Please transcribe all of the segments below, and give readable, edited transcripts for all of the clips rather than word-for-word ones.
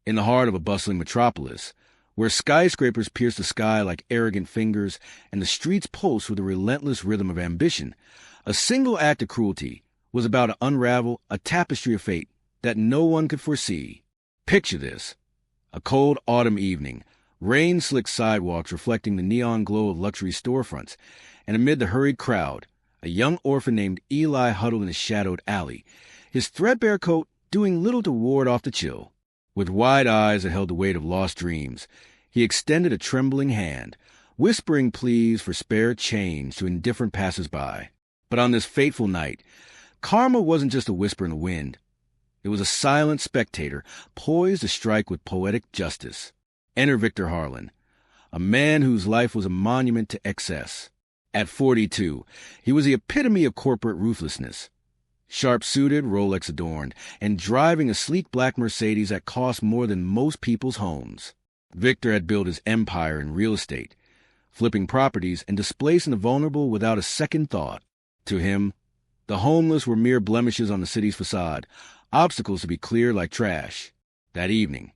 in the heart of a bustling metropolis, where skyscrapers pierce the sky like arrogant fingers and the streets pulse with a relentless rhythm of ambition. A single act of cruelty was about to unravel a tapestry of fate that no one could foresee. Picture this. A cold autumn evening, rain-slicked sidewalks reflecting the neon glow of luxury storefronts, and amid the hurried crowd, a young orphan named Eli huddled in a shadowed alley, his threadbare coat doing little to ward off the chill. With wide eyes that held the weight of lost dreams, he extended a trembling hand, whispering pleas for spare change to indifferent passers-by. But on this fateful night, karma wasn't just a whisper in the wind. It was a silent spectator, poised to strike with poetic justice. Enter Victor Harlan, a man whose life was a monument to excess. At 42, he was the epitome of corporate ruthlessness. Sharp-suited, Rolex-adorned, and driving a sleek black Mercedes that cost more than most people's homes. Victor had built his empire in real estate, flipping properties and displacing the vulnerable without a second thought. To him, the homeless were mere blemishes on the city's facade, obstacles to be cleared like trash. That evening,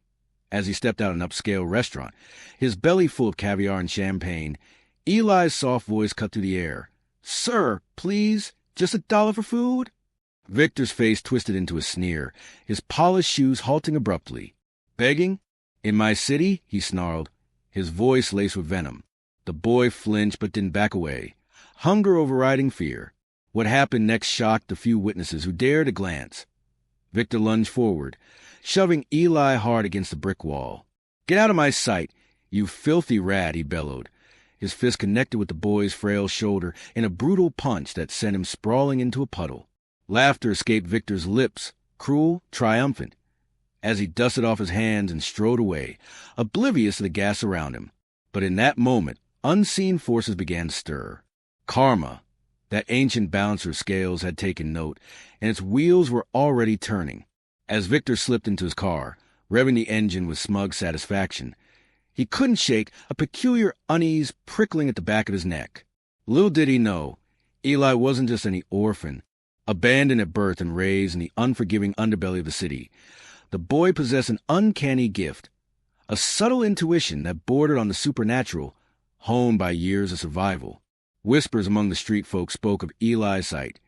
as he stepped out of an upscale restaurant, his belly full of caviar and champagne, Eli's soft voice cut through the air. "Sir, please, just $1 for food?" Victor's face twisted into a sneer, his polished shoes halting abruptly. "Begging? In my city?" he snarled, his voice laced with venom. The boy flinched but didn't back away, hunger overriding fear. What happened next shocked the few witnesses who dared to glance. Victor lunged forward, shoving Eli hard against the brick wall. "Get out of my sight, you filthy rat," he bellowed. His fist connected with the boy's frail shoulder in a brutal punch that sent him sprawling into a puddle. Laughter escaped Victor's lips, cruel, triumphant, as he dusted off his hands and strode away, oblivious to the gas around him. But in that moment, unseen forces began to stir. Karma, that ancient balancer of scales, had taken note, and its wheels were already turning. As Victor slipped into his car, revving the engine with smug satisfaction, he couldn't shake a peculiar unease prickling at the back of his neck. Little did he know, Eli wasn't just any orphan, abandoned at birth and raised in the unforgiving underbelly of the city. The boy possessed an uncanny gift, a subtle intuition that bordered on the supernatural, honed by years of survival. Whispers among the street folk spoke of Eli's sight,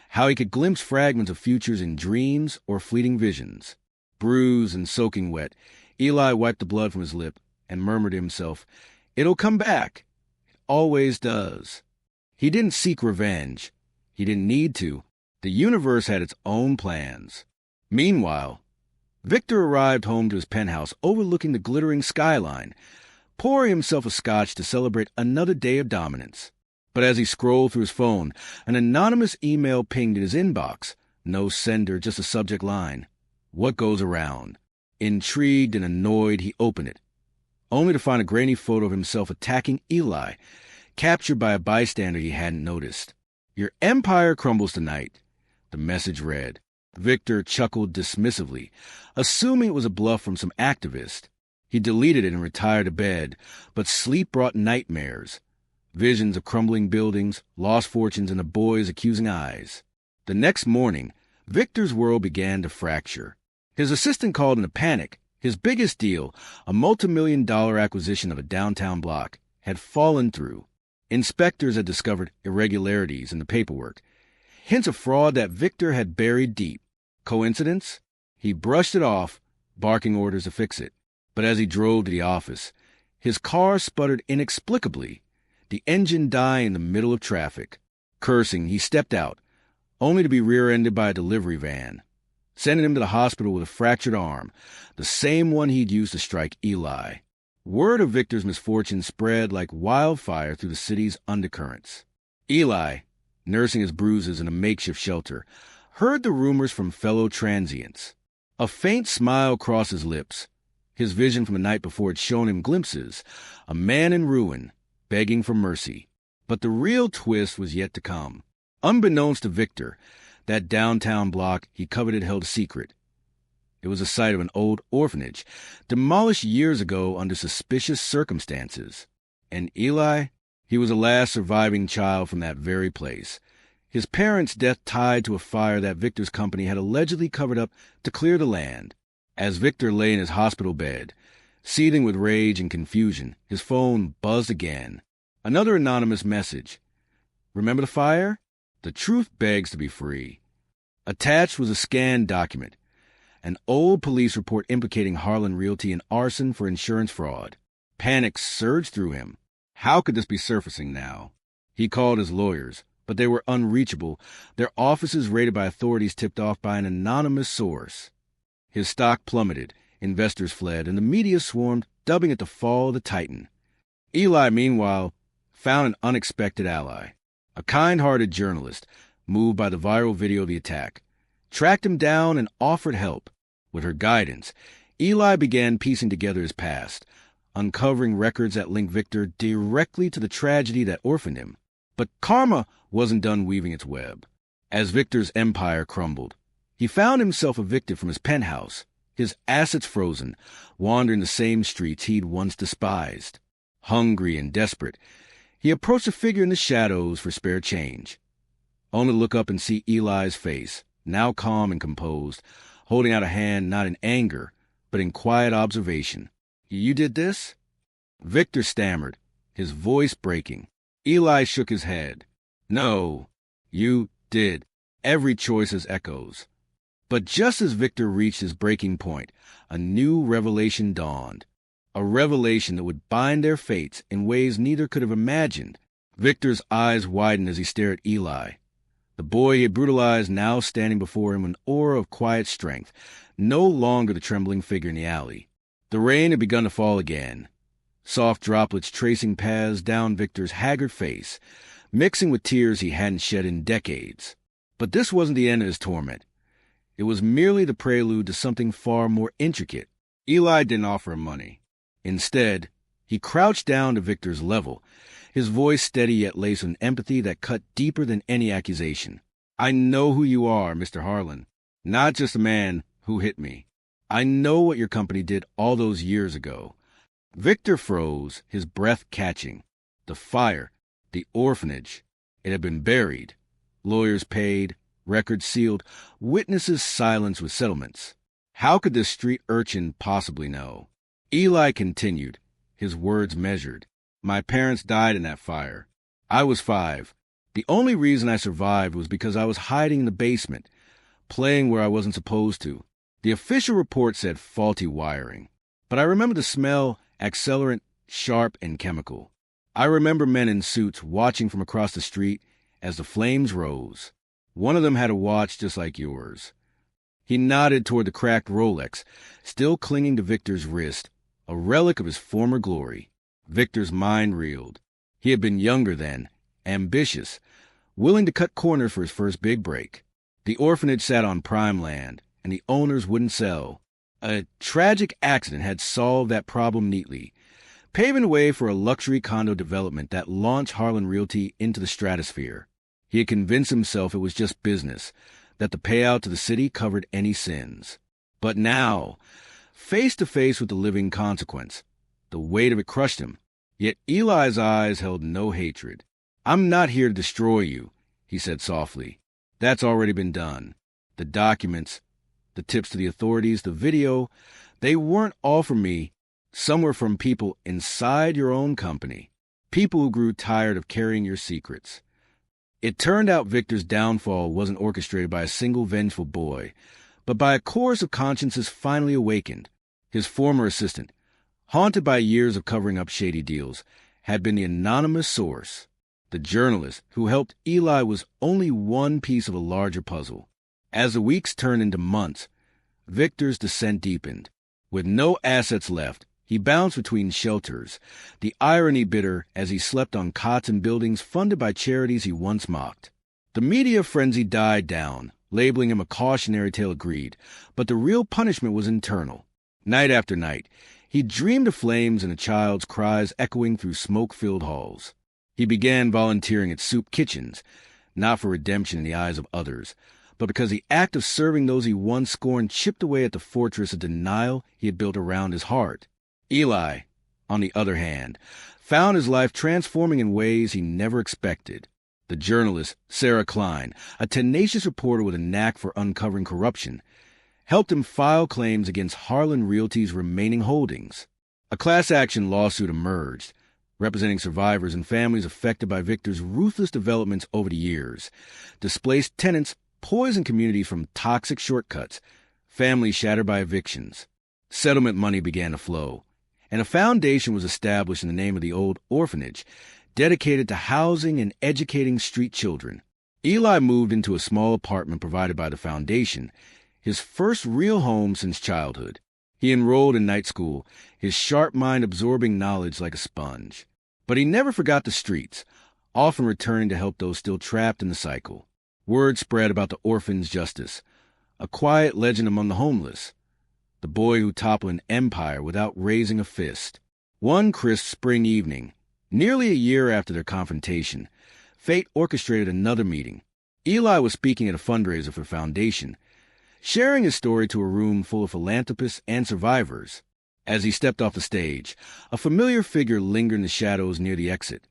how he could glimpse fragments of futures in dreams or fleeting visions. Bruised and soaking wet, Eli wiped the blood from his lip and murmured to himself, "It'll come back. It always does." He didn't seek revenge. He didn't need to. The universe had its own plans. Meanwhile, Victor arrived home to his penthouse overlooking the glittering skyline, pouring himself a scotch to celebrate another day of dominance. But as he scrolled through his phone, an anonymous email pinged in his inbox. No sender, just a subject line. "What goes around?" Intrigued and annoyed, he opened it, only to find a grainy photo of himself attacking Eli, captured by a bystander he hadn't noticed. "Your empire crumbles tonight," the message read. Victor chuckled dismissively, assuming it was a bluff from some activist. He deleted it and retired to bed, but sleep brought nightmares. Visions of crumbling buildings, lost fortunes, and the boy's accusing eyes. The next morning, Victor's world began to fracture. His assistant called in a panic. His biggest deal, a multi-million-dollar acquisition of a downtown block, had fallen through. Inspectors had discovered irregularities in the paperwork, hints of fraud that Victor had buried deep. Coincidence? He brushed it off, barking orders to fix it. But as he drove to the office, his car sputtered inexplicably, the engine dying in the middle of traffic. Cursing, he stepped out, only to be rear-ended by a delivery van, sending him to the hospital with a fractured arm, the same one he'd used to strike Eli. Word of Victor's misfortune spread like wildfire through the city's undercurrents. Eli, nursing his bruises in a makeshift shelter, heard the rumors from fellow transients. A faint smile crossed his lips. His vision from the night before had shown him glimpses, a man in ruin, begging for mercy. But the real twist was yet to come. Unbeknownst to Victor, that downtown block he coveted held a secret. It was the site of an old orphanage, demolished years ago under suspicious circumstances. And Eli? He was the last surviving child from that very place, his parents' death tied to a fire that Victor's company had allegedly covered up to clear the land. As Victor lay in his hospital bed, seething with rage and confusion, his phone buzzed again. Another anonymous message. Remember the fire? The truth begs to be free. Attached was a scanned document. An old police report implicating Harlan Realty in arson for insurance fraud. Panic surged through him. How could this be surfacing now? He called his lawyers, but they were unreachable, their offices raided by authorities tipped off by an anonymous source. His stock plummeted, investors fled, and the media swarmed, dubbing it the fall of the Titan. Eli, meanwhile, found an unexpected ally. A kind-hearted journalist, moved by the viral video of the attack, tracked him down and offered help. With her guidance, Eli began piecing together his past, uncovering records that linked Victor directly to the tragedy that orphaned him. But karma wasn't done weaving its web. As Victor's empire crumbled, he found himself evicted from his penthouse, his assets frozen, wandering the same streets he'd once despised. Hungry and desperate, he approached a figure in the shadows for spare change, only to look up and see Eli's face, now calm and composed, holding out a hand not in anger, but in quiet observation. "You did this?" Victor stammered, his voice breaking. Eli shook his head. "No, you did. Every choice has echoes." But just as Victor reached his breaking point, a new revelation dawned. A revelation that would bind their fates in ways neither could have imagined. Victor's eyes widened as he stared at Eli. The boy he had brutalized now standing before him, an aura of quiet strength, no longer the trembling figure in the alley. The rain had begun to fall again, soft droplets tracing paths down Victor's haggard face, mixing with tears he hadn't shed in decades. But this wasn't the end of his torment. It was merely the prelude to something far more intricate. Eli didn't offer him money. Instead, he crouched down to Victor's level, his voice steady yet laced with empathy that cut deeper than any accusation. "I know who you are, Mr. Harlan. Not just a man who hit me. I know what your company did all those years ago." Victor froze, his breath catching. The fire, the orphanage, it had been buried. Lawyers paid, records sealed, witnesses silenced with settlements. How could this street urchin possibly know? Eli continued, his words measured. "My parents died in that fire. I was 5. The only reason I survived was because I was hiding in the basement, playing where I wasn't supposed to. The official report said faulty wiring. But I remember the smell, accelerant, sharp, and chemical. I remember men in suits watching from across the street as the flames rose. One of them had a watch just like yours." He nodded toward the cracked Rolex, still clinging to Victor's wrist, a relic of his former glory. Victor's mind reeled. He had been younger then, ambitious, willing to cut corners for his first big break. The orphanage sat on prime land, and the owners wouldn't sell. A tragic accident had solved that problem neatly, paving the way for a luxury condo development that launched Harlan Realty into the stratosphere. He had convinced himself it was just business, that the payout to the city covered any sins. But now, face to face with the living consequence, the weight of it crushed him. Yet Eli's eyes held no hatred. "I'm not here to destroy you," he said softly. "That's already been done. The documents, the tips to the authorities, the video, they weren't all from me. Some were from people inside your own company, people who grew tired of carrying your secrets." It turned out Victor's downfall wasn't orchestrated by a single vengeful boy, but by a chorus of consciences finally awakened. His former assistant, haunted by years of covering up shady deals, had been the anonymous source. The journalist who helped Eli was only one piece of a larger puzzle. As the weeks turned into months, Victor's descent deepened. With no assets left, he bounced between shelters, the irony bitter as he slept on cots in buildings funded by charities he once mocked. The media frenzy died down, labeling him a cautionary tale of greed, but the real punishment was internal. Night after night, he dreamed of flames and a child's cries echoing through smoke-filled halls. He began volunteering at soup kitchens, not for redemption in the eyes of others, but because the act of serving those he once scorned chipped away at the fortress of denial he had built around his heart. Eli, on the other hand, found his life transforming in ways he never expected. The journalist, Sarah Klein, a tenacious reporter with a knack for uncovering corruption, helped him file claims against Harlan Realty's remaining holdings. A class action lawsuit emerged, representing survivors and families affected by Victor's ruthless developments over the years. Displaced tenants poisoned communities from toxic shortcuts, families shattered by evictions. Settlement money began to flow, and a foundation was established in the name of the old orphanage, dedicated to housing and educating street children. Eli moved into a small apartment provided by the foundation, his first real home since childhood. He enrolled in night school, his sharp mind absorbing knowledge like a sponge. But he never forgot the streets, often returning to help those still trapped in the cycle. Word spread about the orphan's justice, a quiet legend among the homeless, the boy who toppled an empire without raising a fist. One crisp spring evening, nearly a year after their confrontation, fate orchestrated another meeting. Eli was speaking at a fundraiser for the foundation, sharing his story to a room full of philanthropists and survivors. As he stepped off the stage, a familiar figure lingered in the shadows near the exit.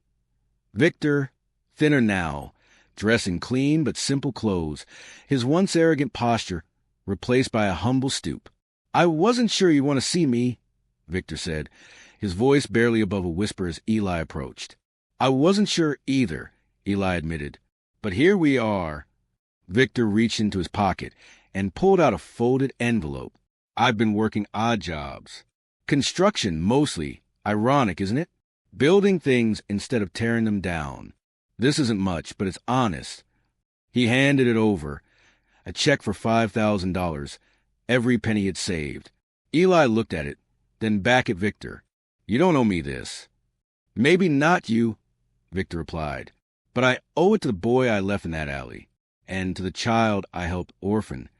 Victor, thinner now, dressed in clean but simple clothes, his once arrogant posture replaced by a humble stoop. "I wasn't sure you want to see me," Victor said, his voice barely above a whisper as Eli approached. "I wasn't sure either," Eli admitted. "But here we are." Victor reached into his pocket and pulled out a folded envelope. "I've been working odd jobs. Construction, mostly. Ironic, isn't it? Building things instead of tearing them down. This isn't much, but it's honest." He handed it over, a check for $5,000, every penny he'd saved. Eli looked at it, then back at Victor. "You don't owe me this." "Maybe not you," Victor replied, "but I owe it to the boy I left in that alley, and to the child I helped orphan."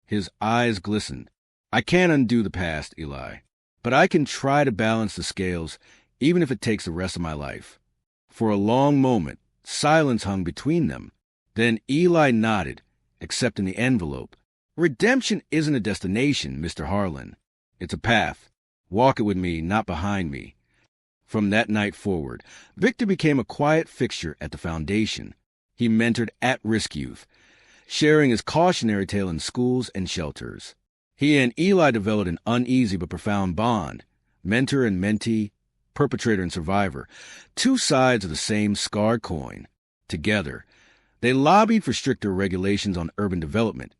His eyes glistened. "I can't undo the past, Eli, but I can try to balance the scales, even if it takes the rest of my life." For a long moment, silence hung between them. Then Eli nodded, accepting the envelope. "Redemption isn't a destination, Mr. Harlan. It's a path. Walk it with me, not behind me." From that night forward, Victor became a quiet fixture at the foundation. He mentored at-risk youth, sharing his cautionary tale in schools and shelters. He and Eli developed an uneasy but profound bond, mentor and mentee, perpetrator and survivor, two sides of the same scarred coin. Together, they lobbied for stricter regulations on urban development,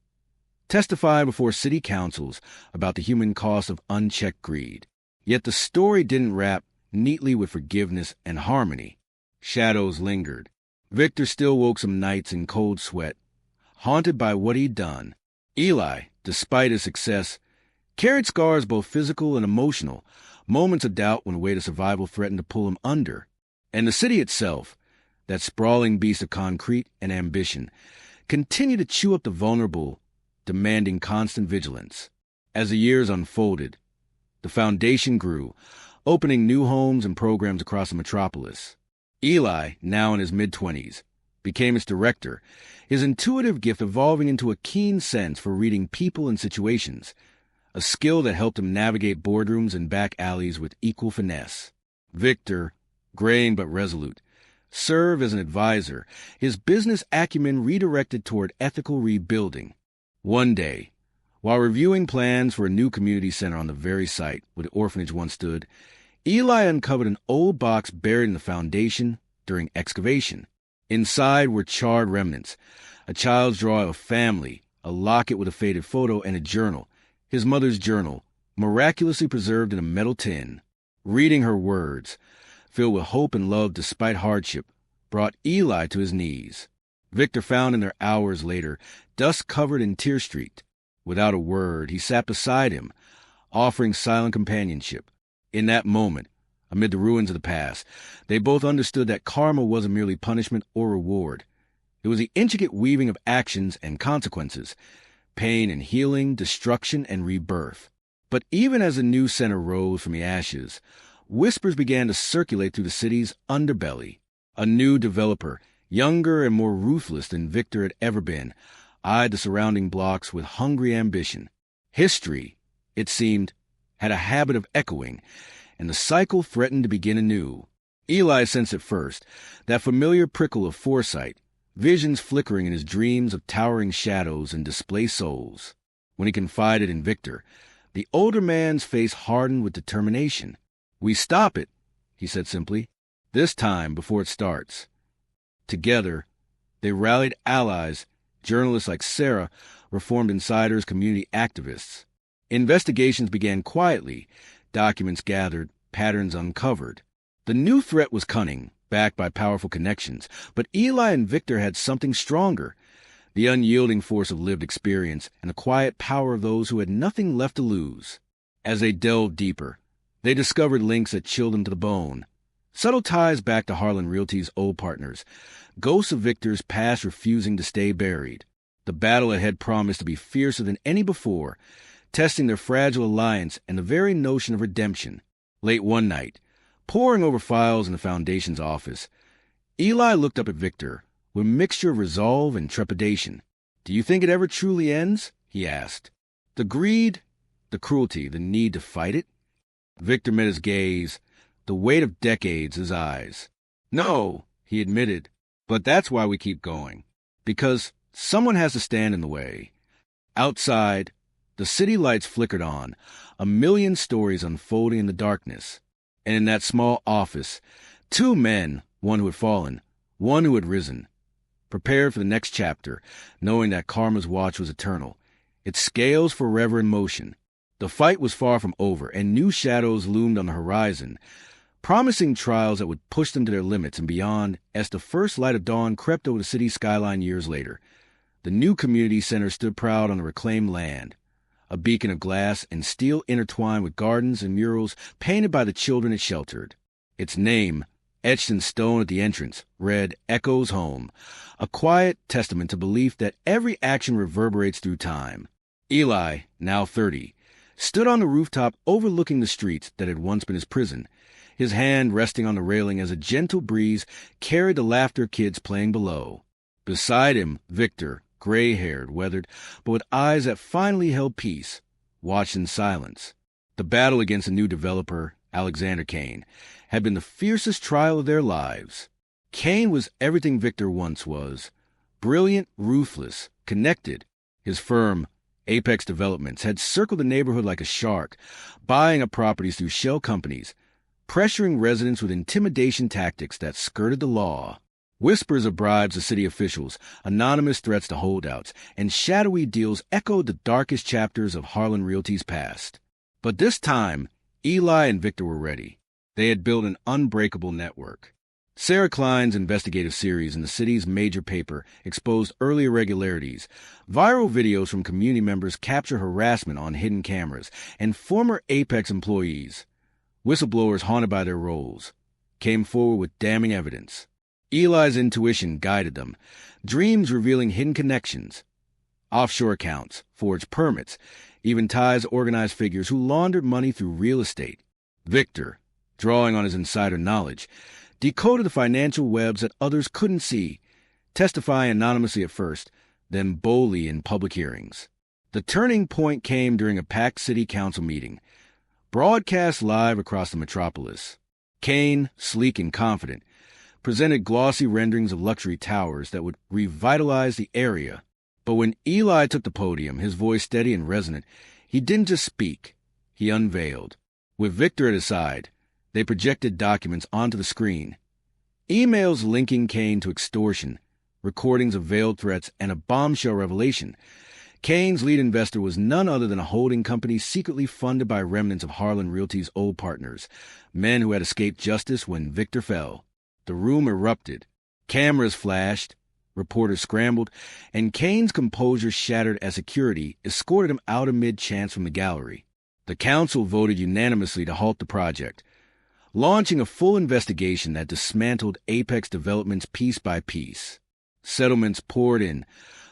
testifying before city councils about the human cost of unchecked greed. Yet the story didn't wrap neatly with forgiveness and harmony. Shadows lingered. Victor still woke some nights in cold sweat, haunted by what he'd done. Eli, despite his success, carried scars both physical and emotional, moments of doubt when the weight of survival threatened to pull him under. And the city itself, that sprawling beast of concrete and ambition, continued to chew up the vulnerable, demanding constant vigilance. As the years unfolded, the foundation grew, opening new homes and programs across the metropolis. Eli, now in his mid-20s, became its director, his intuitive gift evolving into a keen sense for reading people and situations, a skill that helped him navigate boardrooms and back alleys with equal finesse. Victor, graying but resolute, served as an advisor, his business acumen redirected toward ethical rebuilding. One day, while reviewing plans for a new community center on the very site where the orphanage once stood, Eli uncovered an old box buried in the foundation during excavation. Inside were charred remnants, a child's drawing of family, a locket with a faded photo, and a journal, his mother's journal, miraculously preserved in a metal tin. Reading her words, filled with hope and love despite hardship, brought Eli to his knees. Victor found in their hours later, dust-covered and tear-streaked. Without a word, he sat beside him, offering silent companionship. In that moment, amid the ruins of the past, they both understood that karma wasn't merely punishment or reward. It was the intricate weaving of actions and consequences, pain and healing, destruction and rebirth. But even as the new center rose from the ashes, whispers began to circulate through the city's underbelly. A new developer, younger and more ruthless than Victor had ever been, eyed the surrounding blocks with hungry ambition. History, it seemed, had a habit of echoing, and the cycle threatened to begin anew. Eli sensed at first that familiar prickle of foresight, visions flickering in his dreams of towering shadows and displaced souls. When he confided in Victor, the older man's face hardened with determination. "We stop it," he said simply, "this time before it starts." Together, they rallied allies, journalists like Sarah, reformed insiders, community activists. Investigations began quietly, documents gathered, patterns uncovered. The new threat was cunning, backed by powerful connections, but Eli and Victor had something stronger: the unyielding force of lived experience and the quiet power of those who had nothing left to lose. As they delved deeper, they discovered links that chilled them to the bone. Subtle ties back to Harlan Realty's old partners, ghosts of Victor's past refusing to stay buried. The battle ahead promised to be fiercer than any before, testing their fragile alliance and the very notion of redemption. Late one night, poring over files in the Foundation's office, Eli looked up at Victor with a mixture of resolve and trepidation. "Do you think it ever truly ends?" he asked. "The greed, the cruelty, the need to fight it?" Victor met his gaze, the weight of decades in his eyes. "No," he admitted, "but that's why we keep going. Because someone has to stand in the way." Outside, the city lights flickered on, a million stories unfolding in the darkness. And in that small office, two men, one who had fallen, one who had risen, prepared for the next chapter, knowing that karma's watch was eternal, its scales forever in motion. The fight was far from over, and new shadows loomed on the horizon, promising trials that would push them to their limits and beyond as the first light of dawn crept over the city's skyline years later. The new community center stood proud on the reclaimed land, a beacon of glass and steel intertwined with gardens and murals painted by the children it sheltered. Its name, etched in stone at the entrance, read Echo's Home, a quiet testament to belief that every action reverberates through time. Eli, now 30, stood on the rooftop overlooking the streets that had once been his prison, his hand resting on the railing as a gentle breeze carried the laughter of kids playing below. Beside him, Victor, gray-haired, weathered, but with eyes that finally held peace, watched in silence. The battle against the new developer, Alexander Kane, had been the fiercest trial of their lives. Kane was everything Victor once was: brilliant, ruthless, connected. His firm, Apex Developments, had circled the neighborhood like a shark, buying up properties through shell companies, pressuring residents with intimidation tactics that skirted the law. Whispers of bribes to city officials, anonymous threats to holdouts, and shadowy deals echoed the darkest chapters of Harlan Realty's past. But this time, Eli and Victor were ready. They had built an unbreakable network. Sarah Klein's investigative series in the city's major paper exposed early irregularities. Viral videos from community members capture harassment on hidden cameras, and former Apex employees, whistleblowers haunted by their roles, came forward with damning evidence. Eli's intuition guided them, dreams revealing hidden connections, offshore accounts, forged permits, even ties to organized figures who laundered money through real estate. Victor, drawing on his insider knowledge, decoded the financial webs that others couldn't see, testifying anonymously at first, then boldly in public hearings. The turning point came during a packed city council meeting, broadcast live across the metropolis. Kane, sleek and confident, presented glossy renderings of luxury towers that would revitalize the area. But when Eli took the podium, his voice steady and resonant, he didn't just speak, he unveiled. With Victor at his side, they projected documents onto the screen. Emails linking Kane to extortion, recordings of veiled threats, and a bombshell revelation. Kane's lead investor was none other than a holding company secretly funded by remnants of Harlan Realty's old partners, men who had escaped justice when Victor fell. The room erupted. Cameras flashed, reporters scrambled, and Kane's composure shattered as security escorted him out amid chants from the gallery. The council voted unanimously to halt the project, launching a full investigation that dismantled Apex Developments piece by piece. Settlements poured in,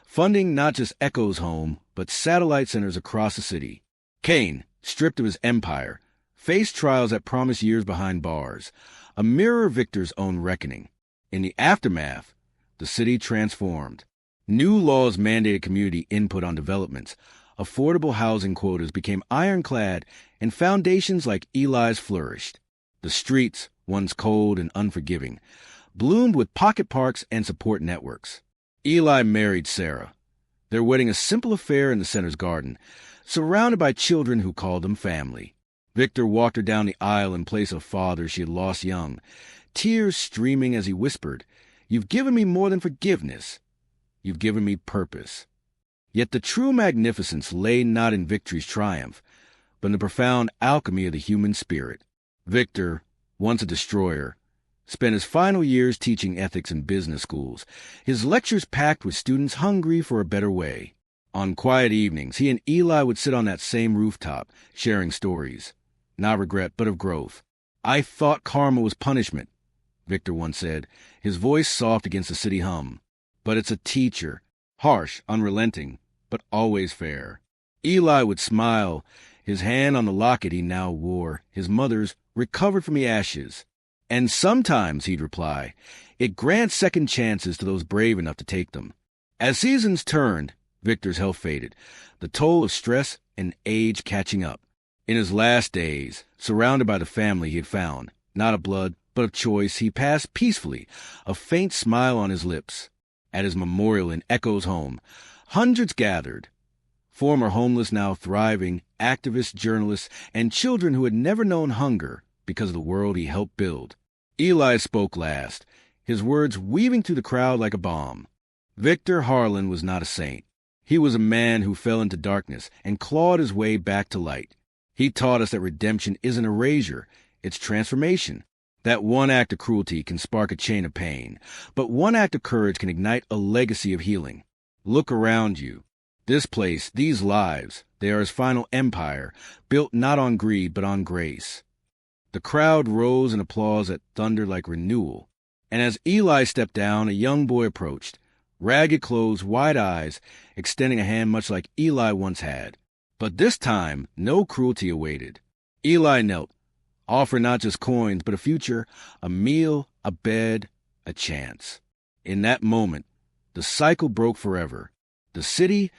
funding not just Echo's Home, but satellite centers across the city. Kane, stripped of his empire, faced trials that promised years behind bars, a mirror of Victor's own reckoning. In the aftermath, the city transformed. New laws mandated community input on developments. Affordable housing quotas became ironclad, and foundations like Eli's flourished. The streets, once cold and unforgiving, bloomed with pocket parks and support networks. Eli married Sarah. their wedding a simple affair in the center's garden, surrounded by children who called them family. Victor walked her down the aisle in place of father she had lost young, tears streaming as he whispered, "You've given me more than forgiveness. You've given me purpose." Yet the true magnificence lay not in victory's triumph, but in the profound alchemy of the human spirit. Victor, once a destroyer, spent his final years teaching ethics in business schools, his lectures packed with students hungry for a better way. On quiet evenings, he and Eli would sit on that same rooftop, sharing stories, not regret, but of growth. "I thought karma was punishment," Victor once said, his voice soft against the city hum. "But it's a teacher, harsh, unrelenting, but always fair." Eli would smile, his hand on the locket he now wore, his mother's, recovered from the ashes. "And sometimes," he'd reply, "it grants second chances to those brave enough to take them." As seasons turned, Victor's health faded, the toll of stress and age catching up. In his last days, surrounded by the family he had found, not of blood, but of choice, he passed peacefully, a faint smile on his lips. At his memorial in Echo's home, hundreds gathered, former homeless now thriving, activists, journalists, and children who had never known hunger because of the world he helped build. Eli spoke last, his words weaving through the crowd like a bomb. Victor Harlan was not a saint. He was a man who fell into darkness and clawed his way back to light. He taught us that redemption isn't erasure, it's transformation. That one act of cruelty can spark a chain of pain, but one act of courage can ignite a legacy of healing. Look around you. This place, these lives, they are his final empire, built not on greed but on grace. The crowd rose in applause that thundered like renewal, and as Eli stepped down, a young boy approached, ragged clothes, wide eyes, extending a hand much like Eli once had. But this time, no cruelty awaited. Eli knelt, offering not just coins, but a future, a meal, a bed, a chance. In that moment, the cycle broke forever. The city,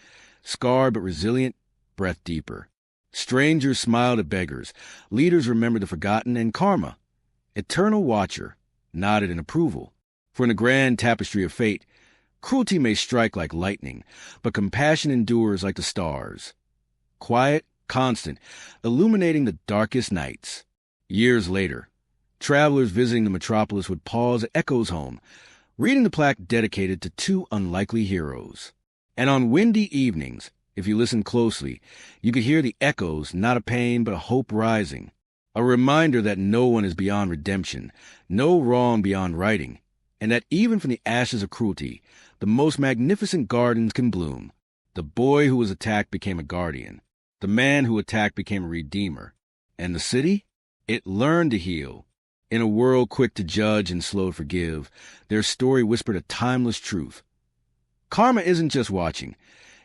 scarred but resilient, breathed deeper. Strangers smiled at beggars, leaders remembered the forgotten, and karma, eternal watcher, nodded in approval. For in the grand tapestry of fate, cruelty may strike like lightning, but compassion endures like the stars. Quiet, constant, illuminating the darkest nights. Years later, travelers visiting the metropolis would pause at Echo's home, reading the plaque dedicated to two unlikely heroes. And on windy evenings, if you listen closely, you could hear the echoes, not of pain, but a hope rising. A reminder that no one is beyond redemption, no wrong beyond righting, and that even from the ashes of cruelty, the most magnificent gardens can bloom. The boy who was attacked became a guardian. The man who attacked became a redeemer. And the city? It learned to heal. In a world quick to judge and slow to forgive, their story whispered a timeless truth. Karma isn't just watching.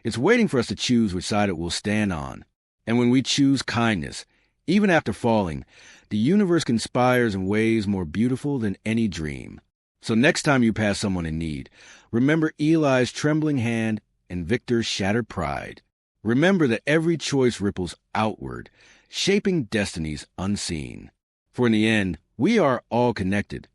It's waiting for us to choose which side it will stand on. And when we choose kindness, even after falling, the universe conspires in ways more beautiful than any dream. So next time you pass someone in need, remember Eli's trembling hand and Victor's shattered pride. Remember that every choice ripples outward, shaping destinies unseen. For in the end, we are all connected,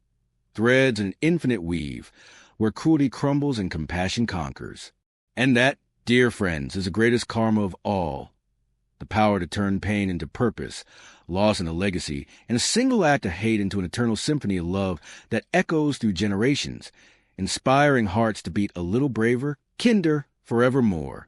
threads in an infinite weave, where cruelty crumbles and compassion conquers. And that, dear friends, is the greatest karma of all. The power to turn pain into purpose, loss into legacy, and a single act of hate into an eternal symphony of love that echoes through generations, inspiring hearts to beat a little braver, kinder, forevermore.